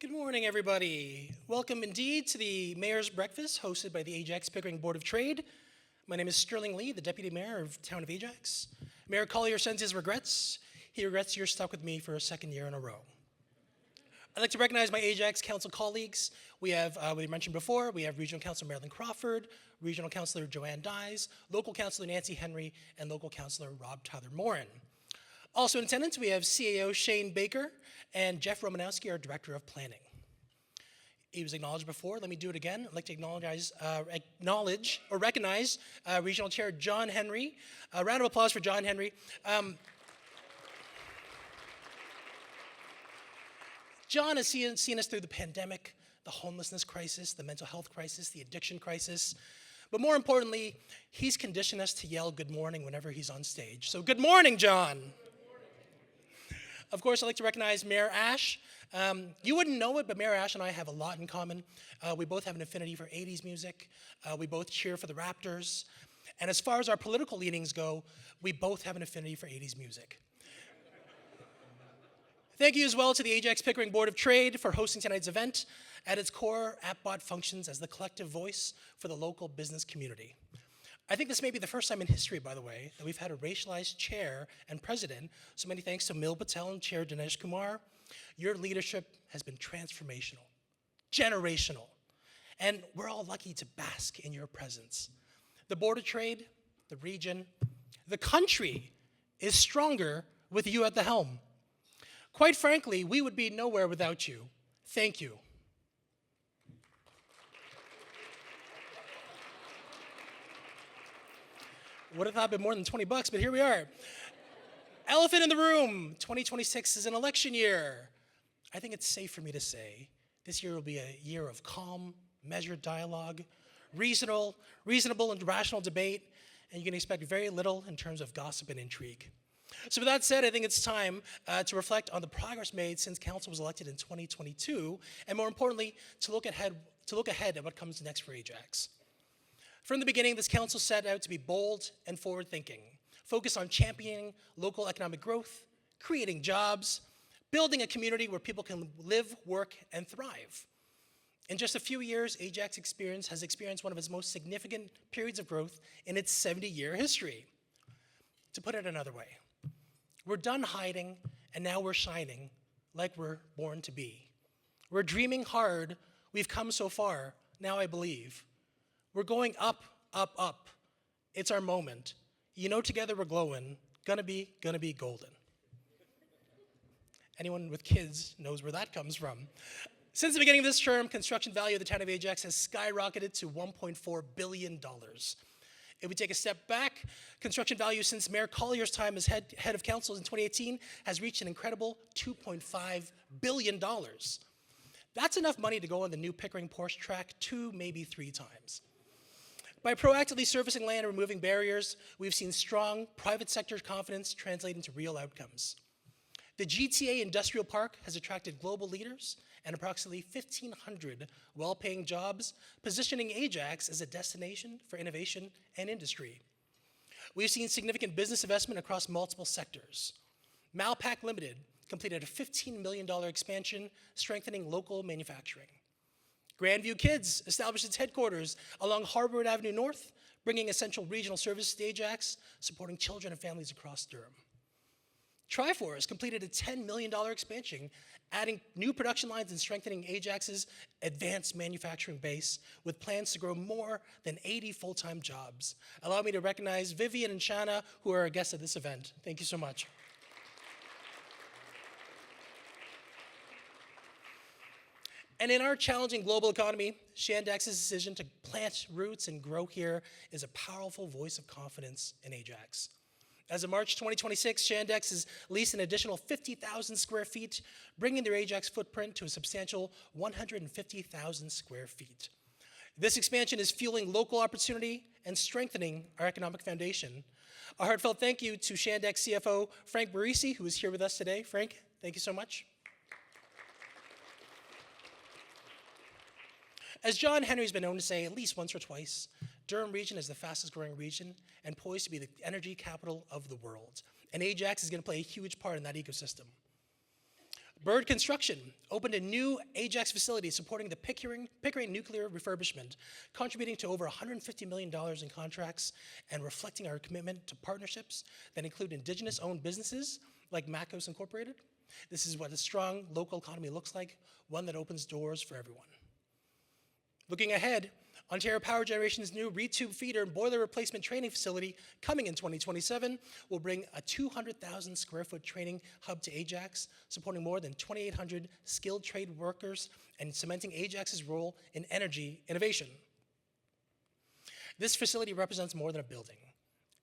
Good morning, everybody. Welcome indeed to the Mayor's Breakfast hosted by the Ajax Pickering Board of Trade. My name is Sterling Lee, the Deputy Mayor of Town of Ajax. Mayor Collier sends his regrets. He regrets you're stuck with me for a second year in a row. I'd like to recognize my Ajax Council colleagues. We have, we mentioned before, we have Regional Councilor Marilyn Crawford, Regional Councilor Joanne Dyes, Local Councilor Nancy Henry, and Local Councilor Rob Tyler Morin. Also in attendance, we have CAO Shane Baker and Jeff Romanowski, our Director of Planning. He was acknowledged before. Let me do it again. I'd like to recognize Regional Chair John Henry. A round of applause for John Henry. John has seen us through the pandemic, the homelessness crisis, the mental health crisis, the addiction crisis. But more importantly, he's conditioned us to yell good morning whenever he's on stage. So good morning, John. Of course, I'd like to recognize Mayor Ash. You wouldn't know it, but Mayor Ash and I have a lot in common. We both have an affinity for 80s music. We both cheer for the Raptors. And as far as our political leanings go, we both have an affinity for 80s music. Thank you as well to the Ajax Pickering Board of Trade for hosting tonight's event. At its core, AppBot functions as the collective voice for the local business community. I think this may be the first time in history, by the way, that we've had a racialized chair and president, so many thanks to Mil Patel and Chair Dinesh Kumar. Your leadership has been transformational, generational, and we're all lucky to bask in your presence. The Board of Trade, the region, the country is stronger with you at the helm. Quite frankly, we would be nowhere without you. Thank you. Would have thought it'd been more than 20 bucks, but here we are. Elephant in the room, 2026 is an election year. I think it's safe for me to say this year will be a year of calm, measured dialogue, reasonable and rational debate, and you can expect very little in terms of gossip and intrigue. So with that said, I think it's time to reflect on the progress made since council was elected in 2022, and more importantly, to look ahead at what comes next for Ajax. From the beginning, this council set out to be bold and forward-thinking, focused on championing local economic growth, creating jobs, building a community where people can live, work, and thrive. In just a few years, Ajax has experienced one of its most significant periods of growth in its 70-year history. To put it another way, we're done hiding, and now we're shining like we're born to be. We're dreaming hard, we've come so far, now I believe. We're going up, up, up. It's our moment. You know together we're glowing, gonna be golden. Anyone with kids knows where that comes from. Since the beginning of this term, construction value of the town of Ajax has skyrocketed to $1.4 billion. If we take a step back, construction value since Mayor Collier's time as head of council in 2018 has reached an incredible $2.5 billion. That's enough money to go on the new Pickering Porsche track 2, maybe 3 times. By proactively surfacing land and removing barriers, we've seen strong private sector confidence translate into real outcomes. The GTA Industrial Park has attracted global leaders and approximately 1,500 well-paying jobs, positioning Ajax as a destination for innovation and industry. We've seen significant business investment across multiple sectors. Malpac Limited completed a $15 million expansion, strengthening local manufacturing. Grandview Kids established its headquarters along Harvard Avenue North, bringing essential regional services to Ajax, supporting children and families across Durham. Triforce completed a $10 million expansion, adding new production lines and strengthening Ajax's advanced manufacturing base with plans to grow more than 80 full-time jobs. Allow me to recognize Vivian and Shanna, who are our guests at this event. Thank you so much. And in our challenging global economy, Shandex's decision to plant roots and grow here is a powerful voice of confidence in Ajax. As of March 2026, Shandex has leased an additional 50,000 square feet, bringing their Ajax footprint to a substantial 150,000 square feet. This expansion is fueling local opportunity and strengthening our economic foundation. A heartfelt thank you to Shandex CFO Frank Barisi, who is here with us today. Frank, thank you so much. As John Henry's been known to say at least once or twice, Durham region is the fastest growing region and poised to be the energy capital of the world. And Ajax is going to play a huge part in that ecosystem. Bird Construction opened a new Ajax facility supporting the Pickering nuclear refurbishment, contributing to over $150 million in contracts and reflecting our commitment to partnerships that include Indigenous-owned businesses like Macos Incorporated. This is what a strong local economy looks like, one that opens doors for everyone. Looking ahead, Ontario Power Generation's new retube feeder and boiler replacement training facility coming in 2027 will bring a 200,000 square foot training hub to Ajax, supporting more than 2,800 skilled trade workers and cementing Ajax's role in energy innovation. This facility represents more than a building.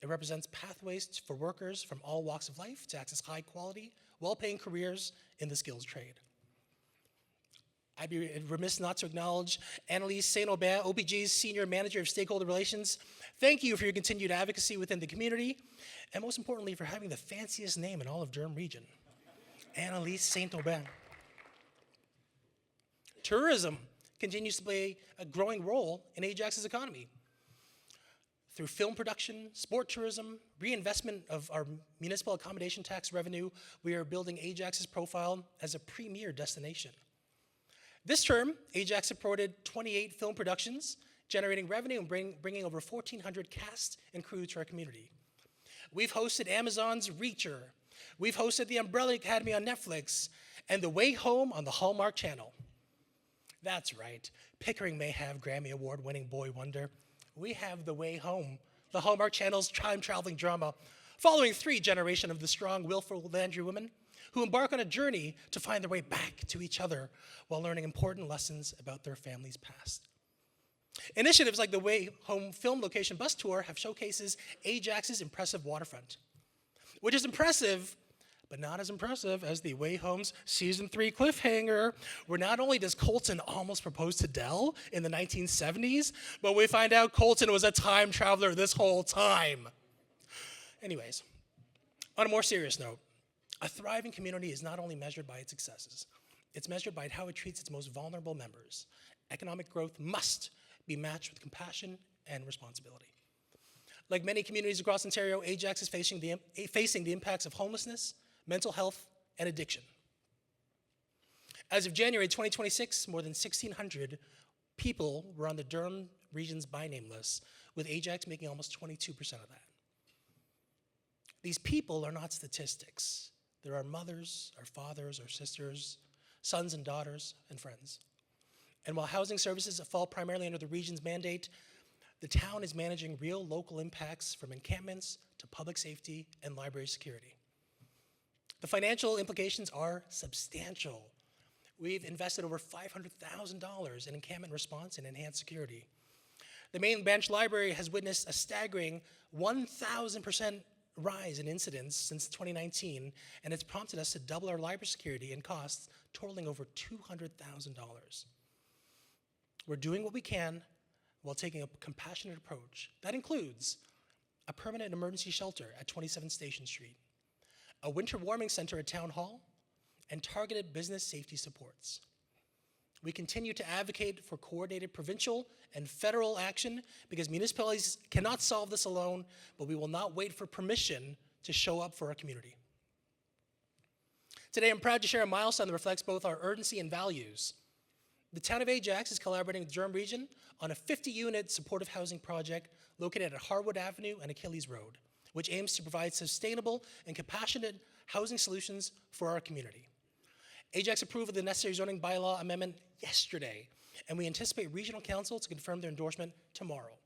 It represents pathways for workers from all walks of life to access high quality, well-paying careers in the skills trade. I'd be remiss not to acknowledge Annalise Saint-Aubin, OPG's Senior Manager of Stakeholder Relations. Thank you for your continued advocacy within the community, and most importantly, for having the fanciest name in all of Durham Region, Annalise Saint-Aubin. Tourism continues to play a growing role in Ajax's economy. Through film production, sport tourism, reinvestment of our municipal accommodation tax revenue, we are building Ajax's profile as a premier destination. This term, Ajax supported 28 film productions, generating revenue and bringing over 1,400 cast and crew to our community. We've hosted Amazon's Reacher. We've hosted the Umbrella Academy on Netflix and The Way Home on the Hallmark Channel. That's right, Pickering may have Grammy Award-winning boy wonder. We have The Way Home, the Hallmark Channel's time-traveling drama, following 3 generations of the strong, willful Landry women who embark on a journey to find their way back to each other while learning important lessons about their family's past. Initiatives like the Way Home Film Location Bus Tour have showcases Ajax's impressive waterfront, which is impressive, but not as impressive as the Way Home's Season 3 cliffhanger, where not only does Colton almost propose to Dell in the 1970s, but we find out Colton was a time traveler this whole time. Anyways, on a more serious note, a thriving community is not only measured by its successes, it's measured by how it treats its most vulnerable members. Economic growth must be matched with compassion and responsibility. Like many communities across Ontario, Ajax is facing the impacts of homelessness, mental health, and addiction. As of January 2026, more than 1,600 people were on the Durham Region's by name list, with Ajax making almost 22% of that. These people are not statistics. There are mothers, our fathers, our sisters, sons and daughters, and friends. And while housing services fall primarily under the region's mandate, the town is managing real local impacts from encampments to public safety and library security. The financial implications are substantial. We've invested over $500,000 in encampment response and enhanced security. The main branch library has witnessed a staggering 1,000% rise in incidents since 2019, and it's prompted us to double our library security and costs, totaling over $200,000. We're doing what we can while taking a compassionate approach. That includes a permanent emergency shelter at 27 Station Street, a winter warming center at Town Hall, and targeted business safety supports. We continue to advocate for coordinated provincial and federal action because municipalities cannot solve this alone, but we will not wait for permission to show up for our community. Today, I'm proud to share a milestone that reflects both our urgency and values. The town of Ajax is collaborating with the Durham Region on a 50-unit supportive housing project located at Harwood Avenue and Achilles Road, which aims to provide sustainable and compassionate housing solutions for our community. Ajax approved of the necessary zoning bylaw amendment yesterday, and we anticipate Regional Council to confirm their endorsement tomorrow.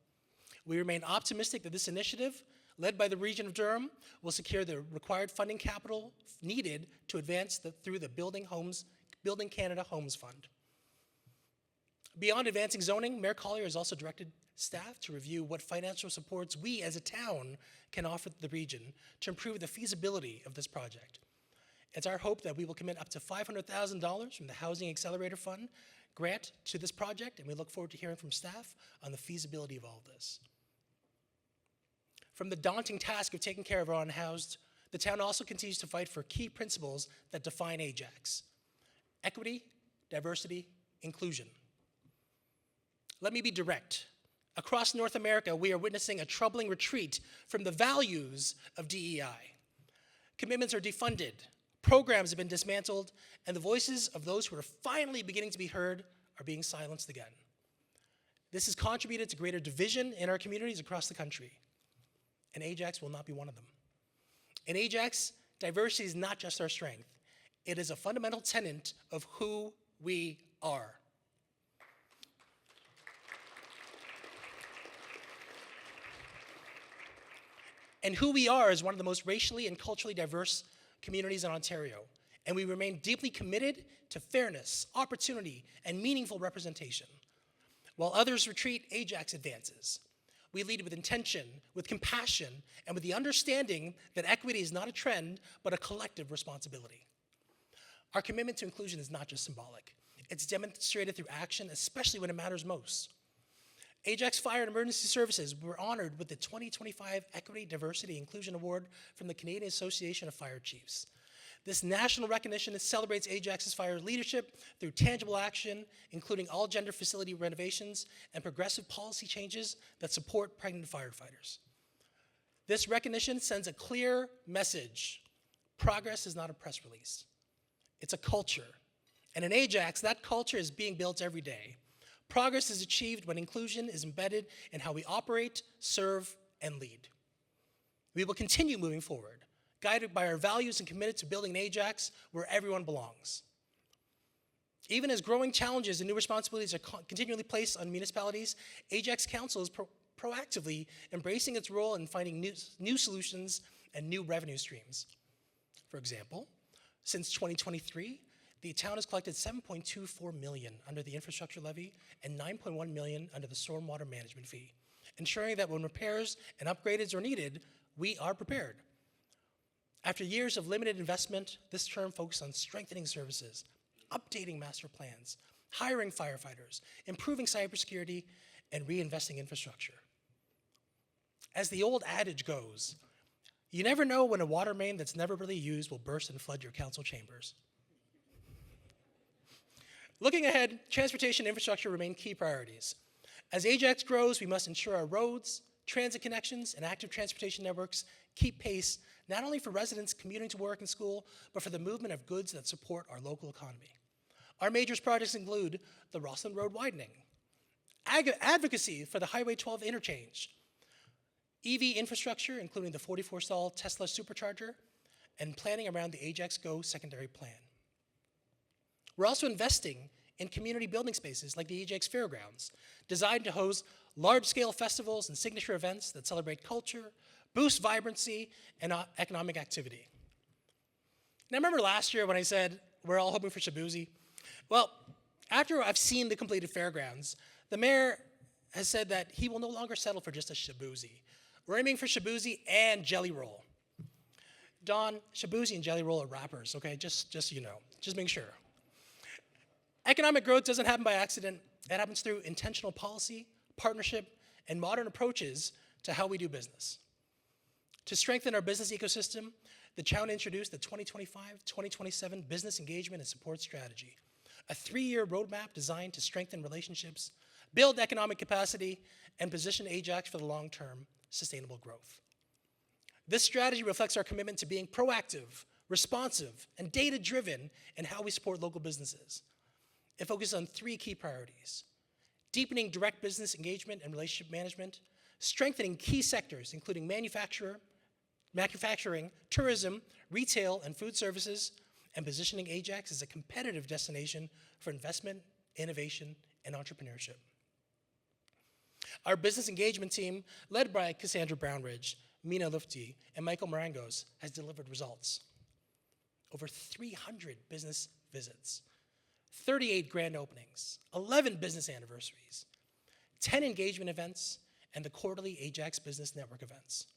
We remain optimistic that this initiative, led by the Region of Durham, will secure the required funding capital needed to advance through the Building Canada Homes Fund. Beyond advancing zoning, Mayor Collier has also directed staff to review what financial supports we as a town can offer the region to improve the feasibility of this project. It's our hope that we will commit up to $500,000 from the Housing Accelerator Fund grant to this project, and we look forward to hearing from staff on the feasibility of all of this. From the daunting task of taking care of our unhoused, the town also continues to fight for key principles that define Ajax: equity, diversity, inclusion. Let me be direct. Across North America, we are witnessing a troubling retreat from the values of DEI. Commitments are defunded, programs have been dismantled, and the voices of those who are finally beginning to be heard are being silenced again. This has contributed to greater division in our communities across the country, and Ajax will not be one of them. In Ajax, diversity is not just our strength. It is a fundamental tenet of who we are. And who we are is one of the most racially and culturally diverse communities in Ontario, and we remain deeply committed to fairness, opportunity, and meaningful representation. While others retreat, Ajax advances. We lead with intention, with compassion, and with the understanding that equity is not a trend, but a collective responsibility. Our commitment to inclusion is not just symbolic. It's demonstrated through action, especially when it matters most. Ajax Fire and Emergency Services were honored with the 2025 Equity, Diversity, Inclusion Award from the Canadian Association of Fire Chiefs. This national recognition celebrates Ajax's fire leadership through tangible action, including all-gender facility renovations and progressive policy changes that support pregnant firefighters. This recognition sends a clear message. Progress is not a press release. It's a culture. And in Ajax, that culture is being built every day. Progress is achieved when inclusion is embedded in how we operate, serve, and lead. We will continue moving forward, guided by our values and committed to building an Ajax where everyone belongs. Even as growing challenges and new responsibilities are continually placed on municipalities, Ajax Council is proactively embracing its role in finding new solutions and new revenue streams. For example, since 2023, the town has collected $7.24 million under the infrastructure levy and $9.1 million under the stormwater management fee, ensuring that when repairs and upgrades are needed, we are prepared. After years of limited investment, this term focused on strengthening services, updating master plans, hiring firefighters, improving cybersecurity, and reinvesting infrastructure. As the old adage goes, you never know when a water main that's never really used will burst and flood your council chambers. Looking ahead, transportation infrastructure remain key priorities. As Ajax grows, we must ensure our roads, transit connections, and active transportation networks keep pace not only for residents commuting to work and school, but for the movement of goods that support our local economy. Our major projects include the Rosslyn Road widening, advocacy for the Highway 12 interchange, EV infrastructure, including the 44-stall Tesla supercharger, and planning around the Ajax Go secondary plan. We're also investing in community building spaces like the Ajax Fairgrounds, designed to host large-scale festivals and signature events that celebrate culture, boost vibrancy, and economic activity. Now, remember last year when I said we're all hoping for Shabuzi? Well, after I've seen the completed fairgrounds, the mayor has said that he will no longer settle for just a Shabuzi. We're aiming for Shabuzi and Jelly Roll. Don, Shabuzi and Jelly Roll are rappers, okay? Just so you know, just make sure. Economic growth doesn't happen by accident. It happens through intentional policy, partnership, and modern approaches to how we do business. To strengthen our business ecosystem, the town introduced the 2025-2027 Business Engagement and Support Strategy, a 3-year roadmap designed to strengthen relationships, build economic capacity, and position Ajax for the long-term sustainable growth. This strategy reflects our commitment to being proactive, responsive, and data-driven in how we support local businesses. It focuses on 3 key priorities: deepening direct business engagement and relationship management, strengthening key sectors, including manufacturing, tourism, retail, and food services, and positioning Ajax as a competitive destination for investment, innovation, and entrepreneurship. Our business engagement team, led by Cassandra Brownridge, Mina Lufti, and Michael Marangos, has delivered results. Over 300 business visits, 38 grand openings, 11 business anniversaries, 10 engagement events, and the quarterly Ajax Business Network events.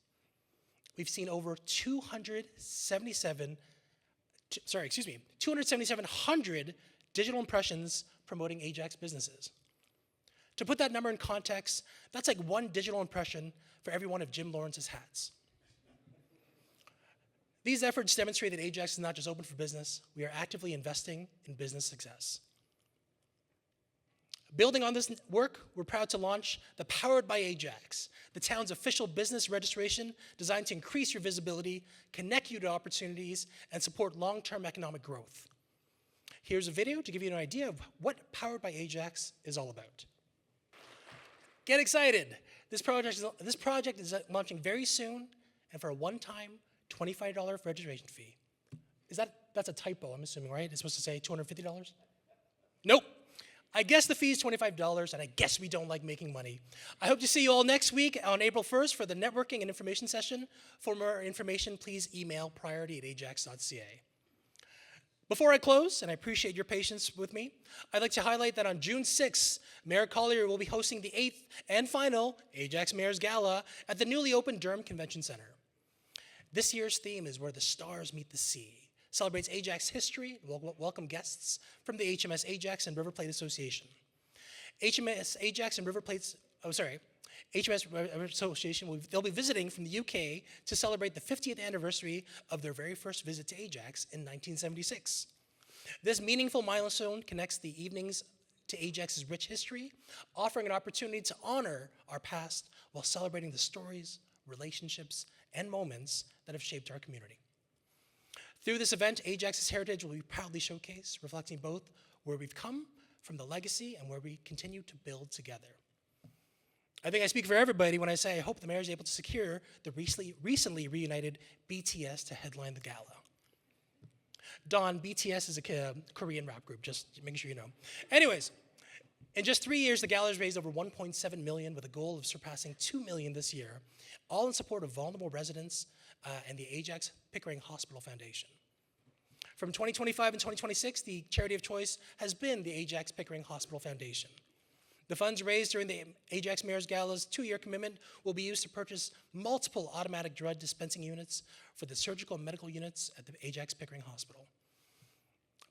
We've seen over 2,700 digital impressions promoting Ajax businesses. To put that number in context, that's like 1 digital impression for every one of Jim Lawrence's hats. These efforts demonstrate that Ajax is not just open for business, we are actively investing in business success. Building on this work, we're proud to launch the Powered by Ajax, the town's official business registration designed to increase your visibility, connect you to opportunities, and support long-term economic growth. Here's a video to give you an idea of what Powered by Ajax is all about. Get excited! This project is launching very soon, and for a one-time $25 registration fee. That's a typo, I'm assuming, right? It's supposed to say $250? Nope. I guess the fee is $25, and I guess we don't like making money. I hope to see you all next week on April 1st for the networking and information session. For more information, please email priority@ajax.ca. Before I close, and I appreciate your patience with me, I'd like to highlight that on June 6th, Mayor Collier will be hosting the 8th and final Ajax Mayor's Gala at the newly opened Durham Convention Center. This year's theme is Where the Stars Meet the Sea. Celebrates Ajax history, welcome guests from the HMS Ajax and River Plate Association. HMS Ajax and River Plate's, HMS Association, they'll be visiting from the UK to celebrate the 50th anniversary of their very first visit to Ajax in 1976. This meaningful milestone connects the evenings to Ajax's rich history, offering an opportunity to honor our past while celebrating the stories, relationships, and moments that have shaped our community. Through this event, Ajax's heritage will be proudly showcased, reflecting both where we've come from, the legacy, and where we continue to build together. I think I speak for everybody when I say I hope the mayor is able to secure the recently reunited BTS to headline the gala. Dawn, BTS is a Korean rap group, just making sure you know. Anyways, in just 3 years, the gala has raised over $1.7 million with a goal of surpassing $2 million this year, all in support of vulnerable residents and the Ajax Pickering Hospital Foundation. From 2025 and 2026, the charity of choice has been the Ajax Pickering Hospital Foundation. The funds raised during the Ajax Mayor's Gala's 2-year commitment will be used to purchase multiple automatic drug dispensing units for the surgical and medical units at the Ajax Pickering Hospital.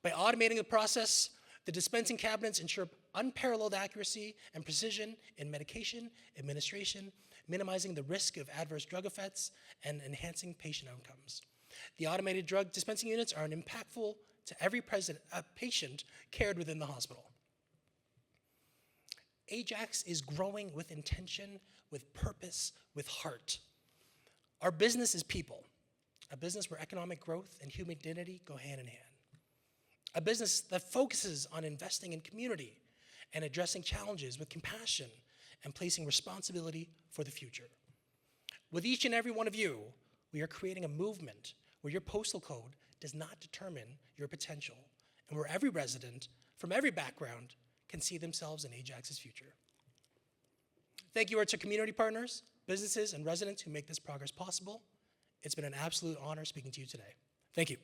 By automating the process, the dispensing cabinets ensure unparalleled accuracy and precision in medication administration, minimizing the risk of adverse drug effects and enhancing patient outcomes. The automated drug dispensing units are impactful to every patient cared within the hospital. Ajax is growing with intention, with purpose, with heart. Our business is people, a business where economic growth and human dignity go hand in hand. A business that focuses on investing in community and addressing challenges with compassion and placing responsibility for the future. With each and every one of you, we are creating a movement where your postal code does not determine your potential, and where every resident from every background can see themselves in Ajax's future. Thank you to community partners, businesses, and residents who make this progress possible. It's been an absolute honor speaking to you today. Thank you.